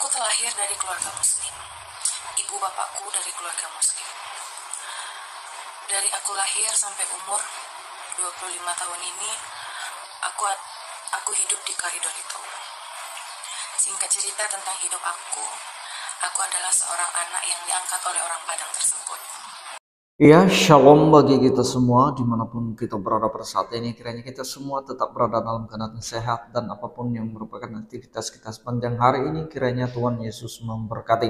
Aku terlahir dari keluarga muslim. Ibu bapakku dari keluarga muslim. Dari aku lahir sampai umur 25 tahun ini, aku hidup di koridor itu. Singkat cerita tentang hidup aku adalah seorang anak yang diangkat oleh orang Padang tersebut. Ya, shalom bagi kita semua dimanapun kita berada pada saat ini. Kiranya kita semua tetap berada dalam keadaan sehat dan apapun yang merupakan aktivitas kita sepanjang hari ini, kiranya Tuhan Yesus memberkati.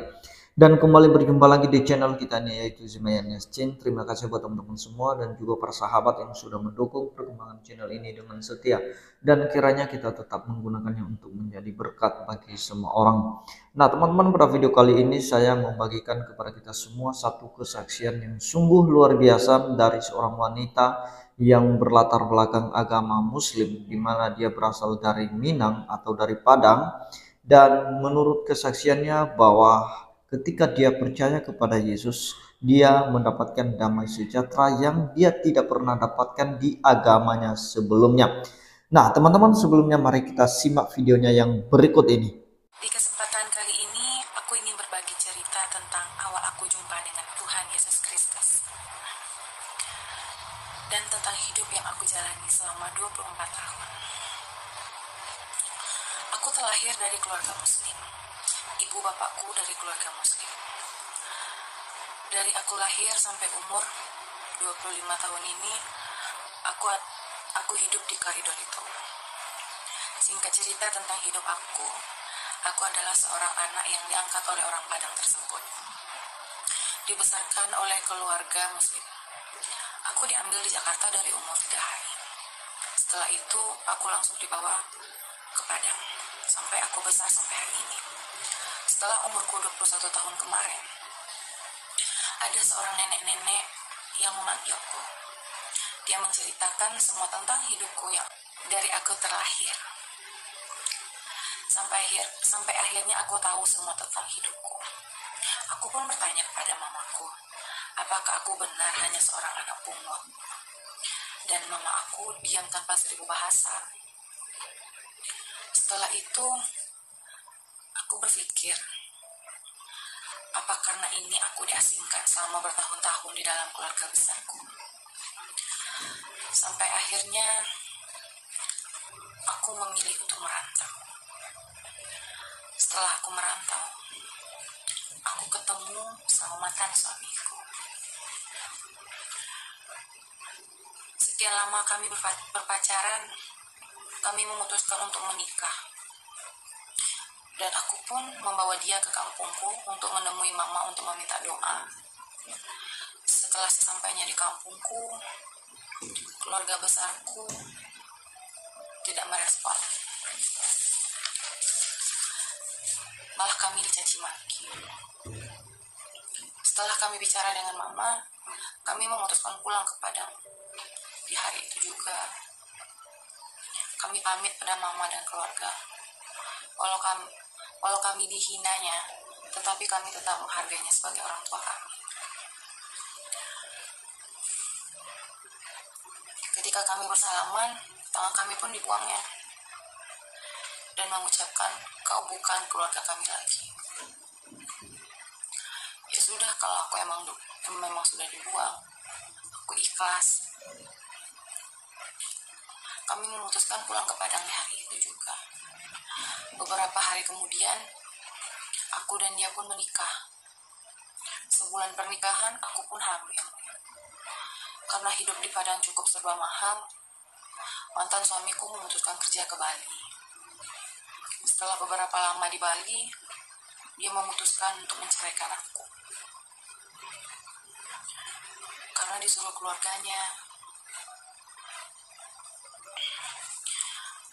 Dan kembali berjumpa lagi di channel kita ini, yaitu Zimayan Yasin. Terima kasih buat teman-teman semua dan juga para sahabat yang sudah mendukung perkembangan channel ini dengan setia. Dan kiranya kita tetap menggunakannya untuk menjadi berkat bagi semua orang. Nah teman-teman, pada video kali ini saya membagikan kepada kita semua satu kesaksian yang sungguh luar biasa dari seorang wanita yang berlatar belakang agama muslim, di mana dia berasal dari Minang atau dari Padang. Dan menurut kesaksiannya bahwa ketika dia percaya kepada Yesus, dia mendapatkan damai sejahtera yang dia tidak pernah dapatkan di agamanya sebelumnya. Nah teman-teman, sebelumnya mari kita simak videonya yang berikut ini. Di kesempatan kali ini, aku ingin berbagi cerita tentang awal aku jumpa dengan Tuhan Yesus Kristus. Dan tentang hidup yang aku jalani selama 24 tahun. Aku terlahir dari keluarga muslim. Ibu bapakku dari keluarga muslim. Dari aku lahir sampai umur 25 tahun ini, aku hidup di koridor itu. Singkat cerita tentang hidup aku adalah seorang anak yang diangkat oleh orang Padang tersebut. Dibesarkan oleh keluarga muslim. Aku diambil di Jakarta dari umur 3 hari. Setelah itu, aku langsung dibawa ke Padang. Sampai aku besar sampai hari ini. Setelah umurku 21 tahun kemarin, ada seorang nenek-nenek yang memanggilku. Dia menceritakan semua tentang hidupku yang dari aku terlahir. Sampai akhirnya aku tahu semua tentang hidupku. Aku pun bertanya kepada mamaku, apakah aku benar hanya seorang anak pungut? Dan mama aku diam tanpa 1000 bahasa. Setelah itu, aku berpikir, apa karena ini aku diasingkan selama bertahun-tahun di dalam keluarga besarku? Sampai akhirnya, aku memilih untuk merantau. Setelah aku merantau, aku ketemu sama mantan suamiku. Sekian lama kami berpacaran, kami memutuskan untuk menikah. Dan aku pun membawa dia ke kampungku untuk menemui mama untuk meminta doa. Setelah sesampainya di kampungku, keluarga besarku tidak merespon. Malah kami dicaci maki. Setelah kami bicara dengan mama, kami memutuskan pulang ke Padang. Di hari itu juga, kami pamit pada mama dan keluarga. Walau kami dihinanya, tetapi kami tetap menghargainya sebagai orang tua kami. Ketika kami bersalaman, tangan kami pun dibuangnya. Dan mengucapkan, kau bukan keluarga kami lagi. Ya sudah, kalau aku memang sudah dibuang, aku ikhlas. Kami memutuskan pulang ke Padang di hari itu juga. Beberapa hari kemudian, aku dan dia pun menikah. Sebulan pernikahan, aku pun hamil. Karena hidup di Padang cukup serba mahal, mantan suamiku memutuskan kerja ke Bali. Setelah beberapa lama di Bali, dia memutuskan untuk menceraikan aku. Karena disuruh keluarganya.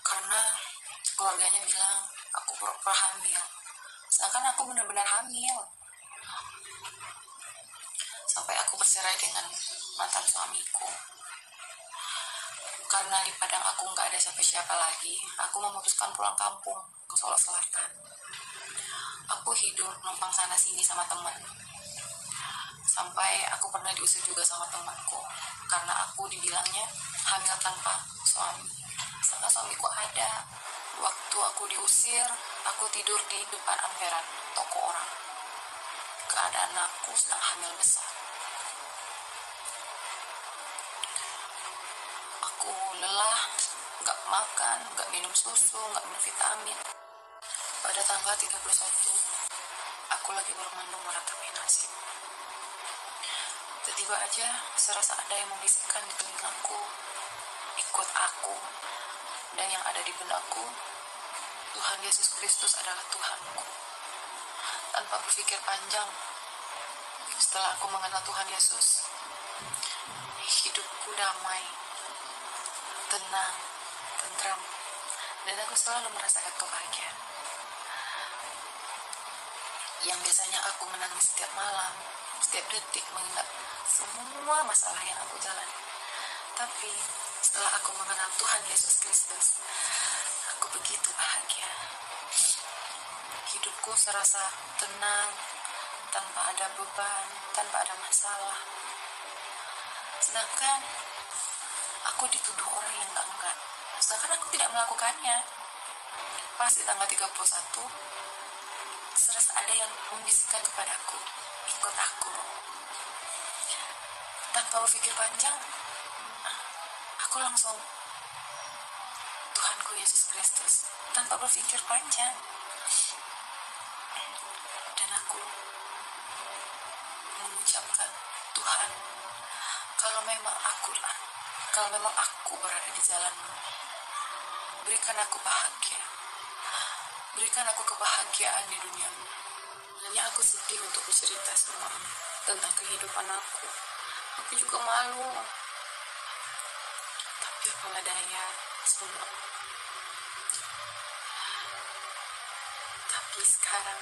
Karena keluarganya bilang aku pura-pura hamil. Sedangkan aku benar-benar hamil. Sampai aku bercerai dengan mantan suamiku. Karena di Padang aku nggak ada siapa-siapa lagi, aku memutuskan pulang kampung ke Solo Selatan. Aku hidup numpang sana sini sama teman. Sampai aku pernah diusir juga sama temanku karena aku dibilangnya hamil tanpa suami. Sedangkan suamiku ada. Waktu aku diusir, aku tidur di depan emperan toko orang. Keadaan aku sedang hamil besar. Aku lelah, gak makan, gak minum susu, gak minum vitamin. Pada tanggal 31, aku lagi bermandung meratapi nasib. Tiba-tiba aja serasa ada yang membisikkan di telingaku, ikut aku. Dan yang ada di benakku, Tuhan Yesus Kristus adalah Tuhanku. Tanpa berpikir panjang, setelah aku mengenal Tuhan Yesus, hidupku damai, tenang, tentram, dan aku selalu merasakan kebahagiaan. Yang biasanya aku menangis setiap malam, setiap detik mengingat semua masalah yang aku jalani. Tapi setelah aku mengenal Tuhan Yesus Kristus, aku begitu bahagia. Hidupku serasa tenang, tanpa ada beban, tanpa ada masalah. Sedangkan aku dituduh orang yang enggak. Sedangkan aku tidak melakukannya. Pas di tanggal 31, serasa ada yang membisikkan kepadaku, ikut aku. Tanpa berpikir panjang, aku langsung, Tuhanku Yesus Kristus, tanpa berpikir panjang. Dan aku mengucapkan, Tuhan, kalau memang aku berada di jalan-Mu, berikan aku bahagia. Berikan aku kebahagiaan di dunia-Mu. Hanya aku sedih untuk bercerita semuanya tentang kehidupan aku. Aku juga malu. Tapi apalah daya, semua. Tapi sekarang,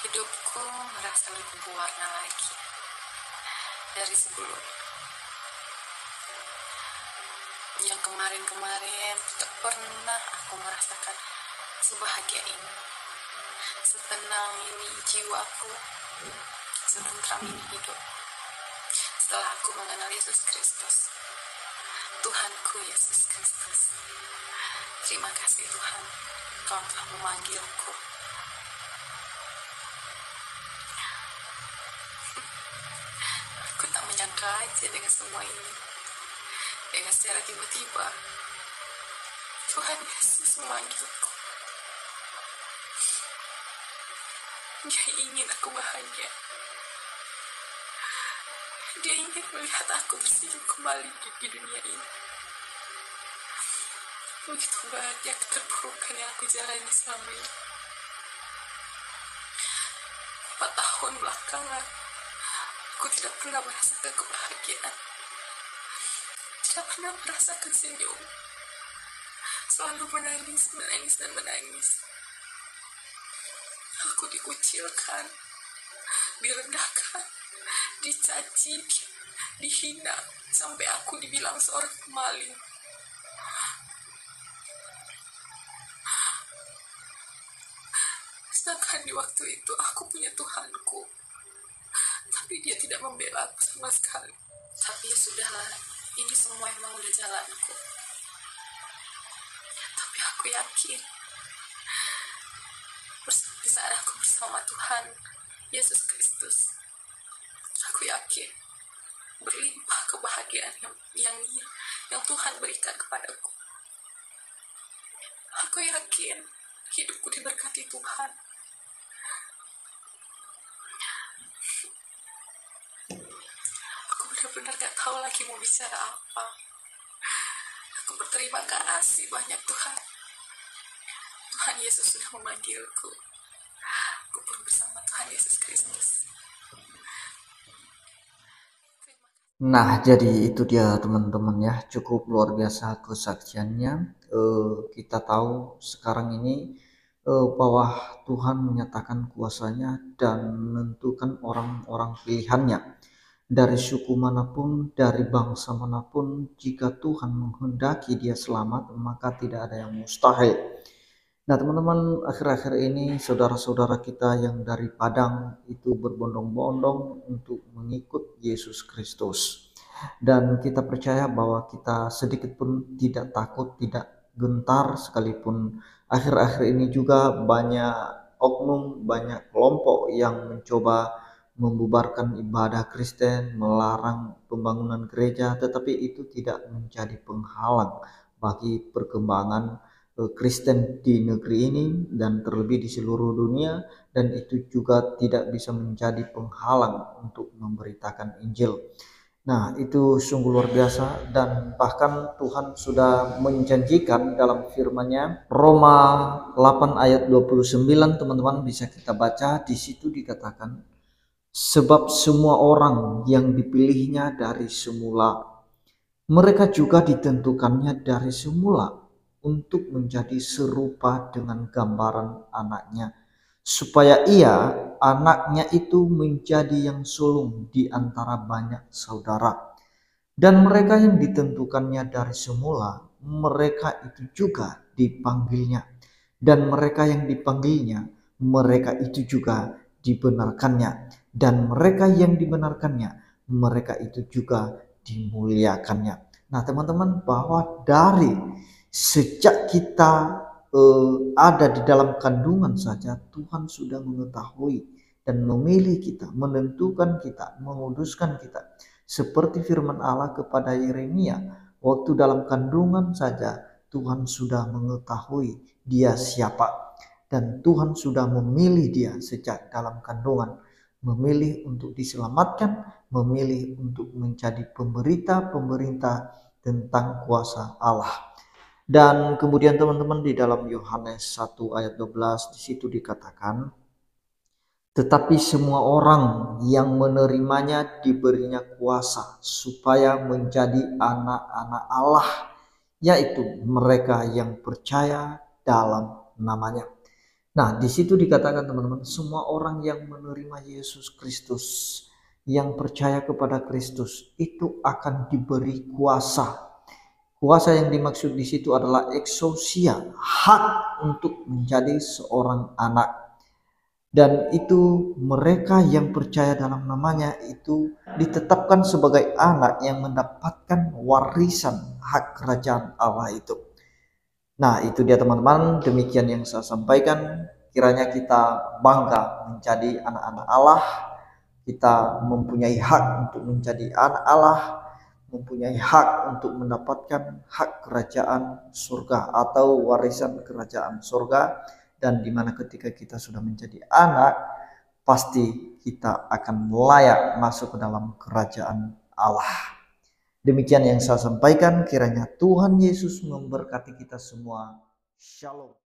hidupku merasa lebih berwarna lagi dari sebelumnya. Yang kemarin-kemarin tak pernah aku merasakan sebahagia ini, setenang ini jiwaku, setentram ini hidup. Setelah aku mengenal Yesus Kristus, Tuhanku Yesus Kristus. Terima kasih Tuhan, Kau telah memanggilku. Aku tak menyangka aja dengan semua ini. Dengan secara tiba-tiba, Tuhan Yesus memanggilku. Dia ingin aku bahagia. Dia ingin melihat aku tersenyum kembali di dunia ini. Begitu banyak keterpurukan yang aku jalani selama ini. 4 tahun belakangan, aku tidak pernah merasakan kebahagiaan. Tidak pernah merasakan senyum. Selalu menangis, dan menangis. Aku dikucilkan, direndahkan, dicaci, dihina, sampai aku dibilang seorang pemaling. Sedangkan di waktu itu aku punya Tuhanku, tapi Dia tidak membela aku sama sekali. Tapi ya sudahlah, ini semua emang udah jalanku. Tapi aku yakin, di saat aku bersama Tuhan Yesus Kristus, aku yakin berlimpah kebahagiaan yang Tuhan berikan kepadaku. Aku yakin hidupku diberkati Tuhan. Aku benar-benar gak tahu lagi mau bicara apa. Aku berterima kasih banyak Tuhan. Tuhan Yesus sudah memanggilku. Aku pun bersama Tuhan Yesus Kristus. Nah, jadi itu dia teman-teman ya, cukup luar biasa kesaksiannya. Kita tahu sekarang ini bahwa Tuhan menyatakan kuasanya dan menentukan orang-orang pilihannya. Dari suku manapun, dari bangsa manapun, jika Tuhan menghendaki dia selamat, maka tidak ada yang mustahil. Nah teman-teman, akhir-akhir ini saudara-saudara kita yang dari Padang itu berbondong-bondong untuk mengikut Yesus Kristus. Dan kita percaya bahwa kita sedikit pun tidak takut, tidak gentar, sekalipun akhir-akhir ini juga banyak oknum, banyak kelompok yang mencoba membubarkan ibadah Kristen, melarang pembangunan gereja, tetapi itu tidak menjadi penghalang bagi perkembangan Kristen di negeri ini dan terlebih di seluruh dunia, dan itu juga tidak bisa menjadi penghalang untuk memberitakan Injil. Nah, itu sungguh luar biasa, dan bahkan Tuhan sudah menjanjikan dalam firman-Nya, Roma 8 ayat 29, teman-teman bisa kita baca. Di situ dikatakan, sebab semua orang yang dipilihnya dari semula, mereka juga ditentukannya dari semula untuk menjadi serupa dengan gambaran anaknya, supaya ia, anaknya itu, menjadi yang sulung di antara banyak saudara. Dan mereka yang ditentukannya dari semula, mereka itu juga dipanggilnya. Dan mereka yang dipanggilnya, mereka itu juga dibenarkannya. Dan mereka yang dibenarkannya, mereka itu juga dimuliakannya. Nah teman-teman, bahwa dari sejak kita ada di dalam kandungan saja, Tuhan sudah mengetahui dan memilih kita, menentukan kita, menguduskan kita. Seperti firman Allah kepada Yeremia, waktu dalam kandungan saja Tuhan sudah mengetahui dia siapa, dan Tuhan sudah memilih dia sejak dalam kandungan, memilih untuk diselamatkan, memilih untuk menjadi pemberita tentang kuasa Allah. Dan kemudian teman-teman, di dalam Yohanes 1 ayat 12 di situ dikatakan, tetapi semua orang yang menerimanya diberinya kuasa supaya menjadi anak-anak Allah, yaitu mereka yang percaya dalam namanya. Nah, di situ dikatakan teman-teman, semua orang yang menerima Yesus Kristus, yang percaya kepada Kristus, itu akan diberi kuasa. Kuasa yang dimaksud di situ adalah exousia, hak untuk menjadi seorang anak. Dan itu mereka yang percaya dalam namanya itu ditetapkan sebagai anak yang mendapatkan warisan hak kerajaan Allah itu. Nah itu dia teman-teman, demikian yang saya sampaikan. Kiranya kita bangga menjadi anak-anak Allah. Kita mempunyai hak untuk menjadi anak Allah, mempunyai hak untuk mendapatkan hak kerajaan surga atau warisan kerajaan surga. Dan dimana ketika kita sudah menjadi anak, pasti kita akan layak masuk ke dalam kerajaan Allah. Demikian yang saya sampaikan, kiranya Tuhan Yesus memberkati kita semua. Shalom.